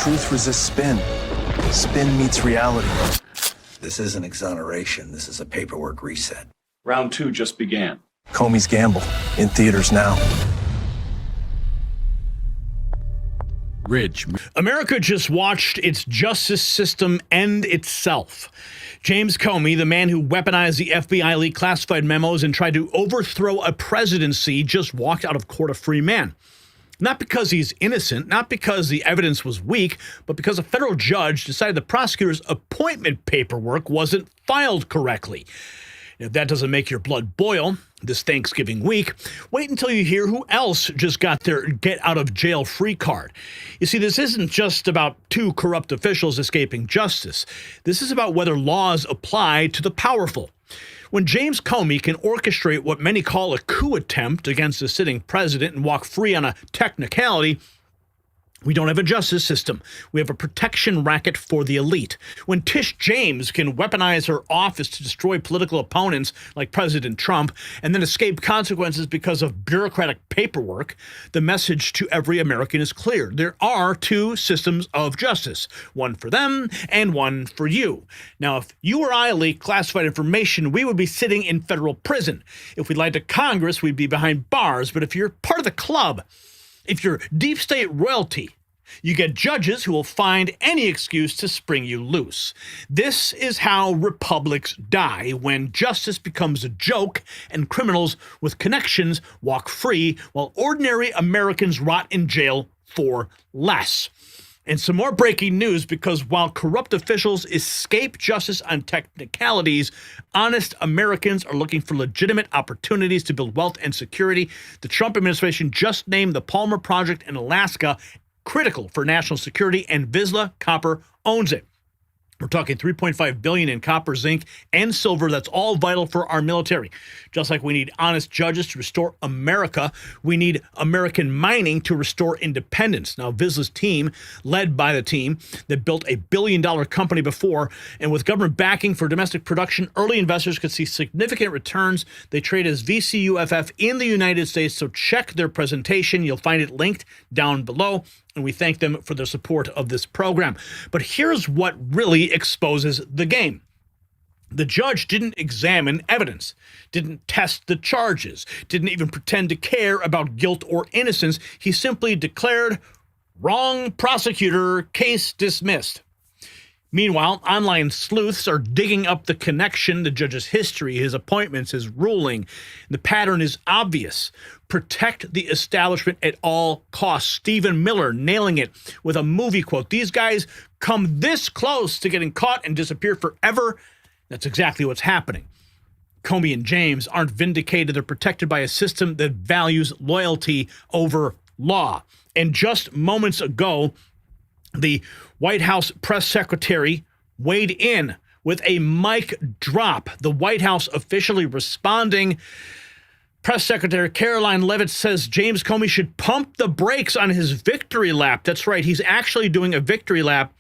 Truth resists spin. Spin meets reality. This isn't exoneration. This is a paperwork reset. Round 2 just began. Comey's Gamble, in theaters now. Rich. America just watched its justice system end itself. James Comey, the man who weaponized the FBI leaked classified memos and tried to overthrow a presidency, just walked out of court a free man. Not because he's innocent, not because the evidence was weak, but because a federal judge decided the prosecutor's appointment paperwork wasn't filed correctly. If that doesn't make your blood boil this Thanksgiving week, wait until you hear who else just got their get-out-of-jail-free card. You see, this isn't just about two corrupt officials escaping justice. This is about whether laws apply to the powerful. When James Comey can orchestrate what many call a coup attempt against a sitting president and walk free on a technicality, we don't have a justice system. We have a protection racket for the elite. When Tish James can weaponize her office to destroy political opponents like President Trump and then escape consequences because of bureaucratic paperwork, the message to every American is clear. There are two systems of justice, one for them and one for you. Now, if you or I leaked classified information, we would be sitting in federal prison. If we lied to Congress, we'd be behind bars. But if you're part of the club, if you're deep state royalty, you get judges who will find any excuse to spring you loose. This is how republics die, when justice becomes a joke and criminals with connections walk free while ordinary Americans rot in jail for less. And some more breaking news, because while corrupt officials escape justice on technicalities, honest Americans are looking for legitimate opportunities to build wealth and security. The Trump administration just named the Palmer Project in Alaska critical for national security, and Vizsla Copper owns it. We're talking $3.5 billion in copper, zinc, and silver. That's all vital for our military. Just like we need honest judges to restore America, we need American mining to restore independence. Now, Vizsla's team, led by the team that built a billion-dollar company before, and with government backing for domestic production, early investors could see significant returns. They trade as VCUFF in the United States, so check their presentation. You'll find it linked down below. And we thank them for their support of this program. But here's what really exposes the game. The judge didn't examine evidence, didn't test the charges, didn't even pretend to care about guilt or innocence. He simply declared, wrong prosecutor, case dismissed. Meanwhile, online sleuths are digging up the connection, the judge's history, his appointments, his ruling. The pattern is obvious. Protect the establishment at all costs. Stephen Miller nailing it with a movie quote. These guys come this close to getting caught and disappear forever. That's exactly what's happening. Comey and James aren't vindicated. They're protected by a system that values loyalty over law. And just moments ago, the White House press secretary weighed in with a mic drop. The White House officially responding. Press Secretary Caroline Levitt says James Comey should pump the brakes on his victory lap. That's right, he's actually doing a victory lap.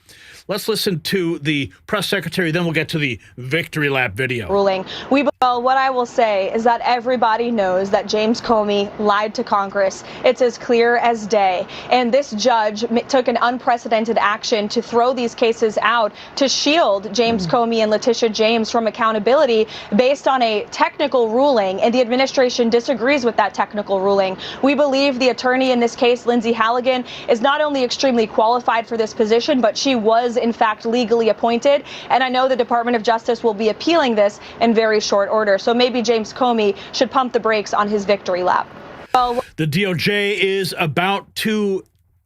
Let's listen to the press secretary, then we'll get to the victory lap video. Ruling. Well, what I will say is that everybody knows that James Comey lied to Congress. It's as clear as day. And this judge took an unprecedented action to throw these cases out to shield James Comey and Letitia James from accountability based on a technical ruling. And the administration disagrees with that technical ruling. We believe the attorney in this case, Lindsay Halligan, is not only extremely qualified for this position, but she was in fact legally appointed. And I know the Department of Justice will be appealing this in very short order. So maybe James Comey should pump the brakes on his victory lap. Well, the DOJ is about to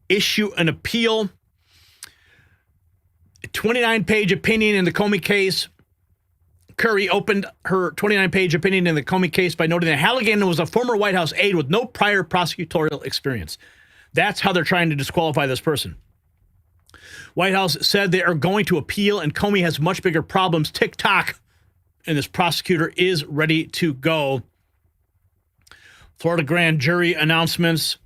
issue an appeal. A 29-page opinion in the Comey case. Curry opened her 29-page opinion in the Comey case by noting that Halligan was a former White House aide with no prior prosecutorial experience. That's how they're trying to disqualify this person. White House said they are going to appeal, and Comey has much bigger problems. Tick-tock. And this prosecutor is ready to go. Florida grand jury announcements.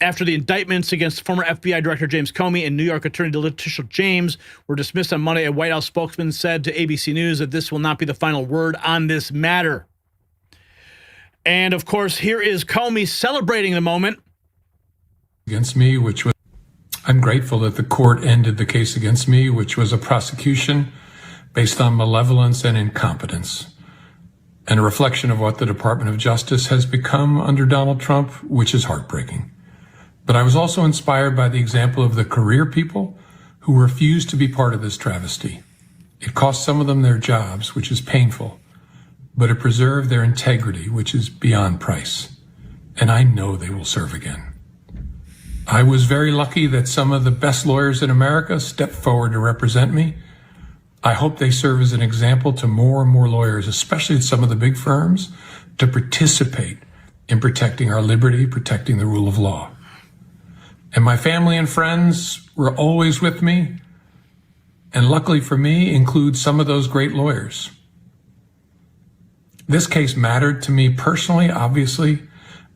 After the indictments against former FBI Director James Comey and New York Attorney Letitia James were dismissed on Monday, a White House spokesman said to ABC News that this will not be the final word on this matter. And, of course, here is Comey celebrating the moment. Against me, which was I'm grateful that the court ended the case against me, which was a prosecution based on malevolence and incompetence, and a reflection of what the Department of Justice has become under Donald Trump, which is heartbreaking. But I was also inspired by the example of the career people who refused to be part of this travesty. It cost some of them their jobs, which is painful, but it preserved their integrity, which is beyond price. And I know they will serve again. I was very lucky that some of the best lawyers in America stepped forward to represent me. I hope they serve as an example to more and more lawyers, especially at some of the big firms, to participate in protecting our liberty, protecting the rule of law. And my family and friends were always with me, and luckily for me, include some of those great lawyers. This case mattered to me personally, obviously,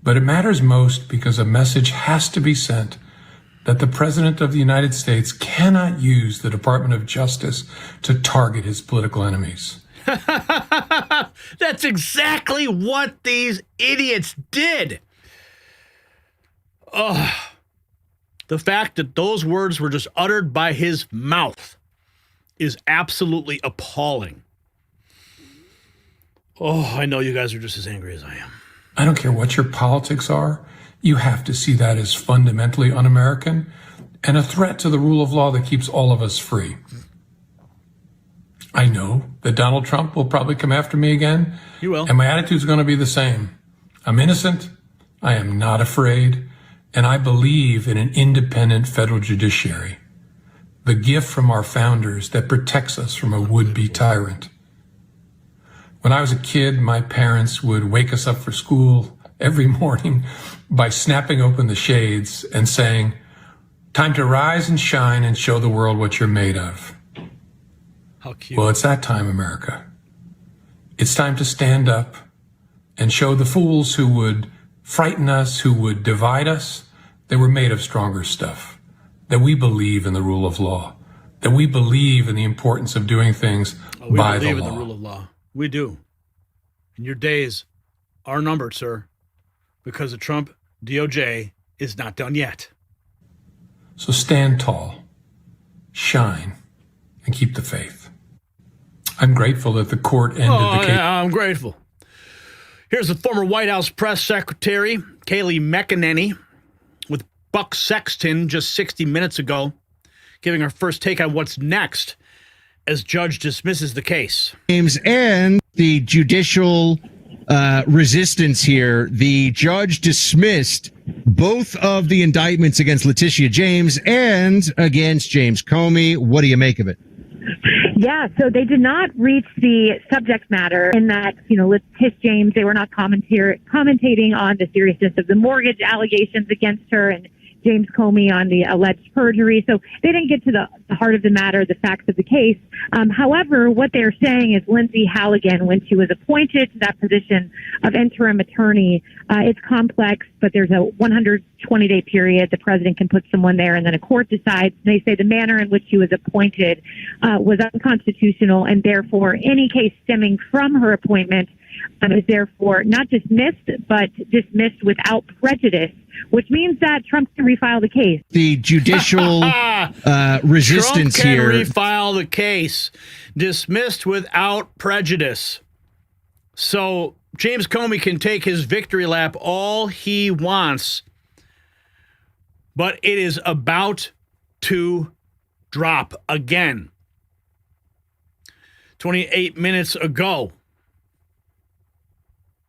but it matters most because a message has to be sent that the President of the United States cannot use the Department of Justice to target his political enemies. That's exactly what these idiots did. The fact that those words were just uttered by his mouth is absolutely appalling. I know you guys are just as angry as I am. I don't care what your politics are. You have to see that as fundamentally un-American and a threat to the rule of law that keeps all of us free. I know that Donald Trump will probably come after me again. He will. And my attitude's going to be the same. I'm innocent. I am not afraid. And I believe in an independent federal judiciary, the gift from our founders that protects us from a would-be tyrant. When I was a kid, my parents would wake us up for school every morning by snapping open the shades and saying, "Time to rise and shine and show the world what you're made of." How cute. Well, it's that time, America. It's time to stand up and show the fools who would frighten us, who would divide us, that we're made of stronger stuff, that we believe in the rule of law, that we believe in the importance of doing things by the law. We believe in the rule of law. We do. And your days are numbered, sir, because the Trump DOJ is not done yet. So stand tall, shine, and keep the faith. I'm grateful that the court ended the case. Yeah, I'm grateful. Here's the former White House press secretary, Kayleigh McEnany, with Buck Sexton just 60 minutes ago, giving her first take on what's next as judge dismisses the case. James, and the judicial resistance here, the judge dismissed both of the indictments against Letitia James and against James Comey. What do you make of it? Yeah, so they did not reach the subject matter in that, Tish James, they were not commentating on the seriousness of the mortgage allegations against her, and James Comey on the alleged perjury. So they didn't get to the heart of the matter, the facts of the case. However, what they're saying is Lindsay Halligan, when she was appointed to that position of interim attorney, it's complex, but there's a 120-day period. The president can put someone there, and then a court decides. They say the manner in which she was appointed was unconstitutional, and therefore any case stemming from her appointment is therefore not dismissed, but dismissed without prejudice, which means that Trump can refile the case. The judicial resistance Trump can here. refile the case, dismissed without prejudice. So James Comey can take his victory lap all he wants, but it is about to drop again. 28 minutes ago.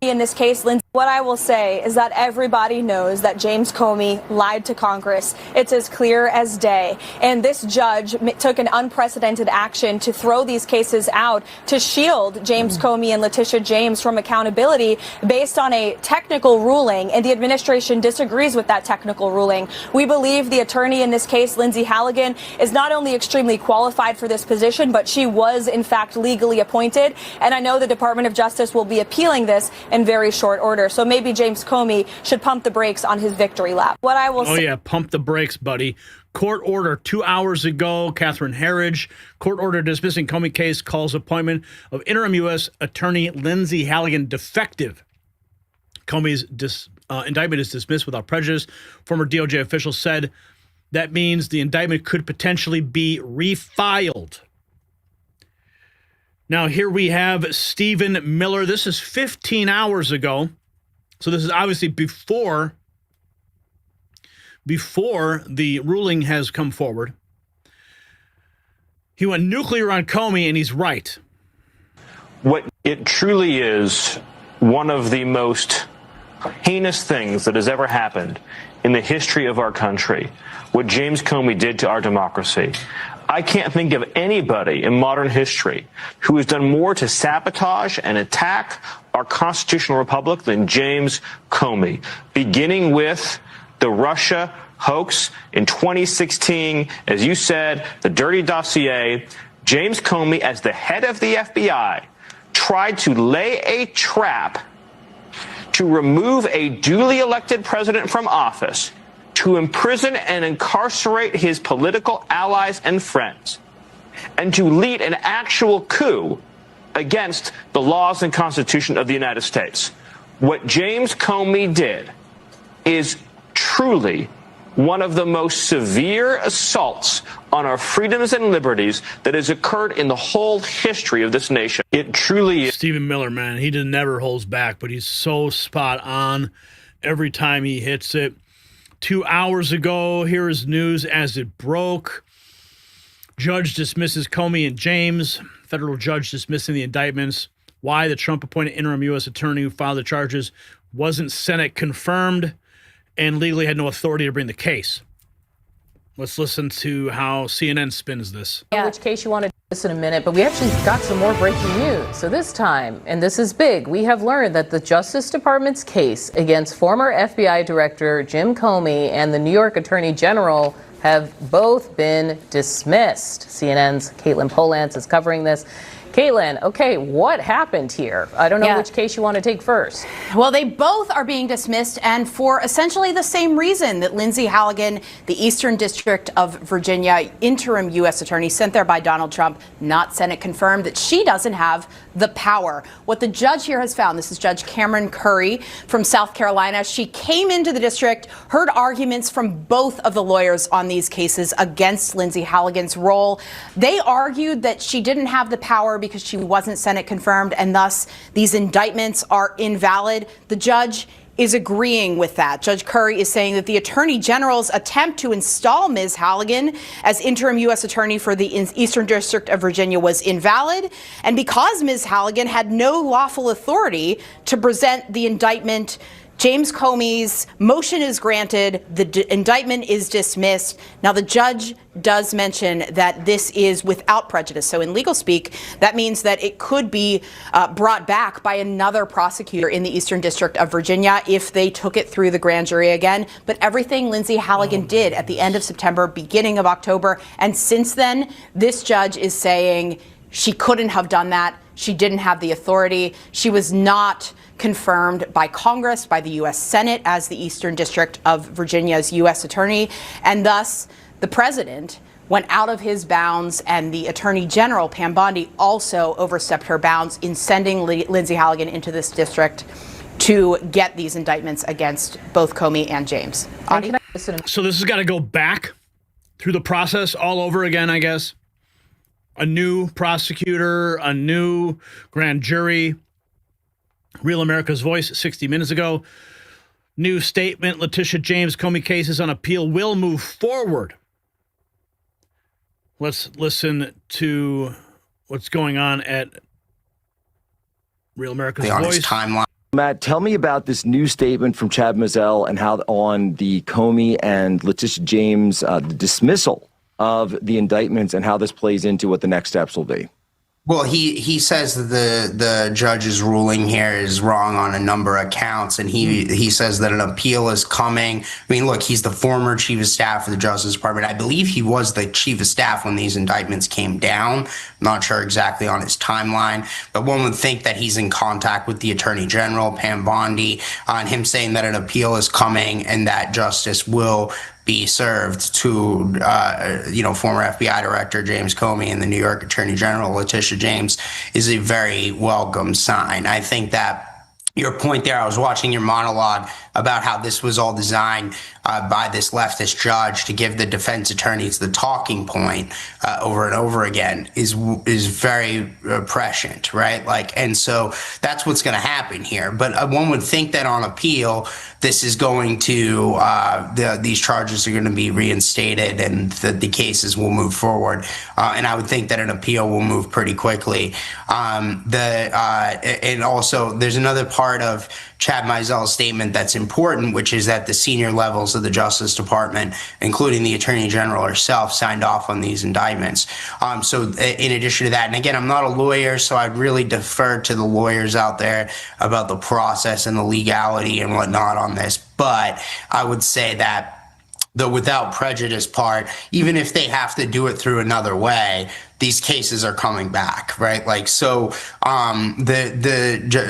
In this case, Lindsay, what I will say is that everybody knows that James Comey lied to Congress. It's as clear as day. And this judge took an unprecedented action to throw these cases out to shield James Comey and Letitia James from accountability based on a technical ruling. And the administration disagrees with that technical ruling. We believe the attorney in this case, Lindsay Halligan, is not only extremely qualified for this position, but she was, in fact, legally appointed. And I know the Department of Justice will be appealing this in very short order. So maybe James Comey should pump the brakes on his victory lap. What I will say. Oh, yeah, pump the brakes, buddy. Court order 2 hours ago, Catherine Herridge, court order dismissing Comey case calls appointment of interim U.S. Attorney Lindsay Halligan defective. Comey's indictment is dismissed without prejudice. Former DOJ officials said That means the indictment could potentially be refiled. Now, here we have Stephen Miller. This is 15 hours ago. So this is obviously before the ruling has come forward. He went nuclear on Comey, and he's right. What it truly is one of the most heinous things that has ever happened in the history of our country, what James Comey did to our democracy. I can't think of anybody in modern history who has done more to sabotage and attack our constitutional republic than James Comey, beginning with the Russia hoax in 2016, as you said, the dirty dossier. James Comey, as the head of the FBI, tried to lay a trap to remove a duly elected president from office, to imprison and incarcerate his political allies and friends, and to lead an actual coup against the laws and Constitution of the United States. What James Comey did is truly one of the most severe assaults on our freedoms and liberties that has occurred in the whole history of this nation. It truly is. Stephen Miller, man, he never holds back, but he's so spot on every time he hits it. 2 hours ago, here is news as it broke. Judge dismisses Comey and James. Federal judge dismissing the indictments. Why the Trump-appointed interim U.S. attorney who filed the charges wasn't Senate confirmed and legally had no authority to bring the case. Let's listen to how CNN spins this. Yeah. Which case you want to do this in a minute, but we actually got some more breaking news. So this time, and this is big, we have learned that the Justice Department's case against former FBI Director Jim Comey and the New York Attorney General have both been dismissed. CNN's Caitlin Polance is covering this. Caitlin, okay, what happened here? I don't know which case you want to take first. Well, they both are being dismissed, and for essentially the same reason that Lindsay Halligan, the Eastern District of Virginia interim U.S. attorney sent there by Donald Trump, not Senate confirmed, that she doesn't have the power. What the judge here has found, this is Judge Cameron Curry from South Carolina. She came into the district, heard arguments from both of the lawyers on these cases against Lindsay Halligan's role. They argued that she didn't have the power because she wasn't Senate confirmed, and thus these indictments are invalid. The judge is agreeing with that. Judge Curry is saying that the Attorney General's attempt to install Ms. Halligan as interim U.S. attorney for the Eastern District of Virginia was invalid, and because Ms. Halligan had no lawful authority to present the indictment, James Comey's motion is granted, the indictment is dismissed. Now, the judge does mention that this is without prejudice. So in legal speak, that means that it could be brought back by another prosecutor in the Eastern District of Virginia if they took it through the grand jury again. But everything Lindsay Halligan did at the end of September, beginning of October, and since then, this judge is saying she couldn't have done that. She didn't have the authority. She was not confirmed by Congress, by the U.S. Senate as the Eastern District of Virginia's U.S. attorney, and thus the president went out of his bounds, and the Attorney General, Pam Bondi, also overstepped her bounds in sending Lindsay Halligan into this district to get these indictments against both Comey and James. So this has got to go back through the process all over again, I guess. A new prosecutor, a new grand jury. Real America's Voice 60 minutes ago. New statement, Letitia James Comey cases on appeal will move forward. Let's listen to what's going on at Real America's Voice. Timeline. Matt, tell me about this new statement from Chad Mazzell and how on the Comey and Letitia James the dismissal of the indictments and how this plays into what the next steps will be. Well, he says that the judge's ruling here is wrong on a number of counts, and he says that an appeal is coming. I mean, look, he's the former chief of staff of the Justice Department. I believe he was the chief of staff when these indictments came down. I'm not sure exactly on his timeline, but one would think that he's in contact with the Attorney General, Pam Bondi, on him saying that an appeal is coming and that justice will be served to, former FBI Director James Comey and the New York Attorney General Letitia James is a very welcome sign. I think that your point there, I was watching your monologue, about how this was all designed by this leftist judge to give the defense attorneys the talking point over and over again is very prescient, right? Like, and so that's what's going to happen here. But one would think that on appeal, this is going to these charges are going to be reinstated and the cases will move forward. And I would think that an appeal will move pretty quickly. And also, there's another part of Chad Meisel's statement that's important, which is that the senior levels of the Justice Department, including the Attorney General herself, signed off on these indictments. So in addition to that, and again, I'm not a lawyer, so I'd really defer to the lawyers out there about the process and the legality and whatnot on this. But I would say that the without prejudice part, even if they have to do it through another way, these cases are coming back, right? Like, so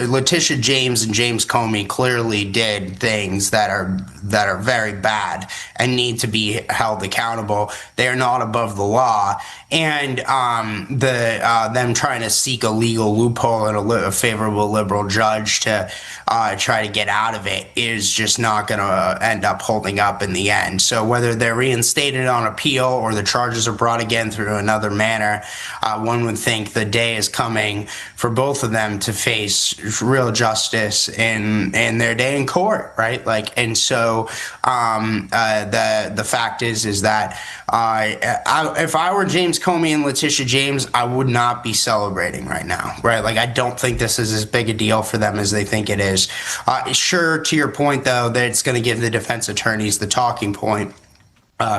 Letitia James and James Comey clearly did things that are very bad and need to be held accountable. They are not above the law, and them trying to seek a legal loophole and a favorable liberal judge to try to get out of it is just not going to end up holding up in the end. So whether they're reinstated on appeal or the charges are brought again through another manner, one would think the day is coming for both of them to face real justice in their day in court, right? Like, and so the fact is that if I were James Comey and Letitia James, I would not be celebrating right now, right? Like, I don't think this is as big a deal for them as they think it is. Sure, to your point, though, that it's going to give the defense attorneys the talking point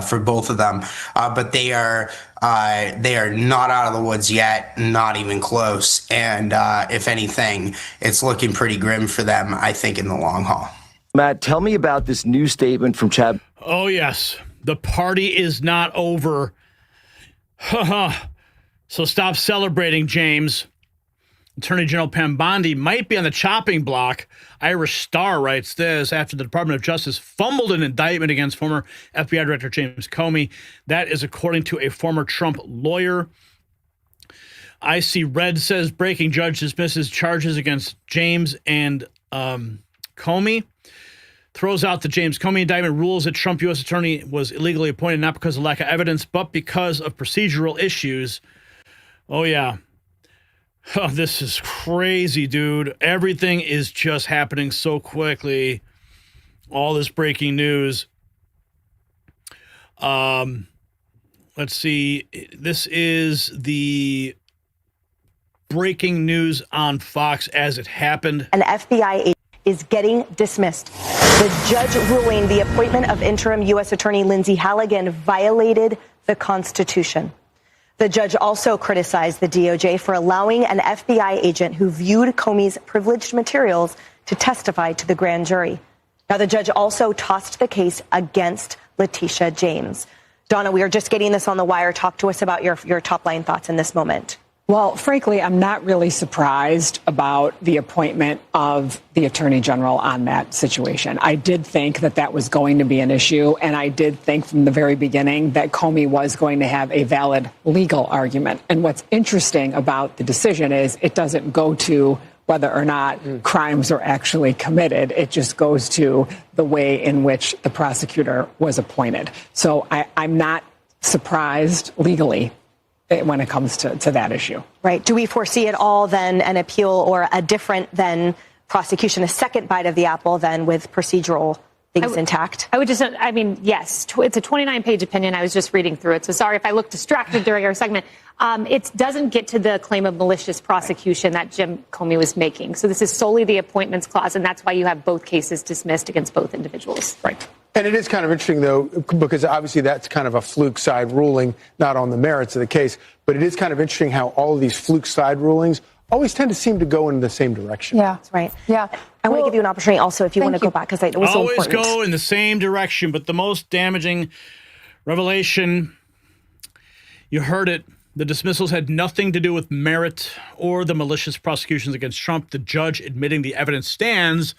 for both of them, but they are not out of the woods yet, not even close. And if anything, it's looking pretty grim for them, I think, in the long haul. Matt, tell me about this new statement from Chad. Oh, yes. The party is not over. So stop celebrating, James. Attorney General Pam Bondi might be on the chopping block. Irish Star writes this after the Department of Justice fumbled an indictment against former FBI Director James Comey. That is according to a former Trump lawyer. IC Red says breaking judge dismisses charges against James and Comey. Throws out the James Comey indictment, rules that Trump U.S. attorney was illegally appointed not because of lack of evidence, but because of procedural issues. Oh, yeah. Oh, this is crazy, dude. Everything is just happening so quickly. All this breaking news. Let's see. This is the breaking news on Fox as it happened. An FBI agent is getting dismissed. The judge ruling the appointment of interim U.S. Attorney Lindsay Halligan violated the Constitution. The judge also criticized the DOJ for allowing an FBI agent who viewed Comey's privileged materials to testify to the grand jury. Now, the judge also tossed the case against Letitia James. Donna, we are just getting this on the wire. Talk to us about your top line thoughts in this moment. Well, frankly, I'm not really surprised about the appointment of the Attorney General on that situation. I did think that that was going to be an issue, and I did think from the very beginning that Comey was going to have a valid legal argument. And what's interesting about the decision is it doesn't go to whether or not crimes are actually committed. It just goes to the way in which the prosecutor was appointed. So I'm not surprised legally when it comes to that issue. Right. Do we foresee at all then an appeal or a different than prosecution, a second bite of the apple then with procedural things intact? I would just, I mean, yes, it's a 29-page opinion. I was just reading through it. So sorry if I look distracted during our segment. It doesn't get to the claim of malicious prosecution that Jim Comey was making. So this is solely the appointments clause, and that's why you have both cases dismissed against both individuals. Right. And it is kind of interesting, though, because obviously that's kind of a fluke side ruling, not on the merits of the case. But it is kind of interesting how all of these fluke side rulings always tend to seem to go in the same direction. Yeah, that's right. Yeah. I want to give you an opportunity also if you want to go back, because it was so important. Always go in the same direction, but the most damaging revelation, you heard it, the dismissals had nothing to do with merit or the malicious prosecutions against Trump. The judge admitting the evidence stands,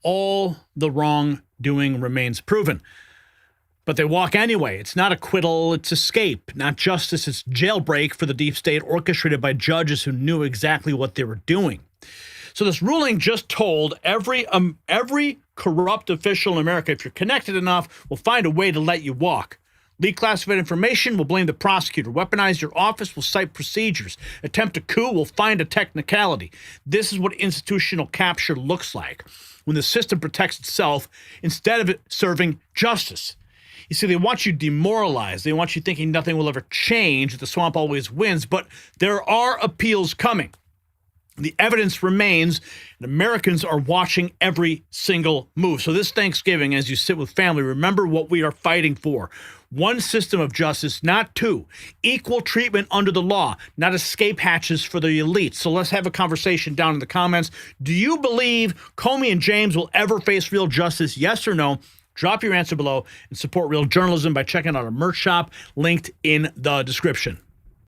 all the wrongdoing remains proven. But they walk anyway. It's not acquittal, it's escape. Not justice, it's jailbreak for the deep state orchestrated by judges who knew exactly what they were doing. So this ruling just told every corrupt official in America, if you're connected enough, will find a way to let you walk. Leak classified information will blame the prosecutor. Weaponize your office will cite procedures. Attempt a coup will find a technicality. This is what institutional capture looks like when the system protects itself instead of it serving justice. You see, they want you demoralized. They want you thinking nothing will ever change, that the swamp always wins. But there are appeals coming. The evidence remains, and Americans are watching every single move. So this Thanksgiving, as you sit with family, remember what we are fighting for. One system of justice, not two. Equal treatment under the law, not escape hatches for the elite. So let's have a conversation down in the comments. Do you believe Comey and James will ever face real justice? Yes or no? Drop your answer below and support real journalism by checking out our merch shop linked in the description.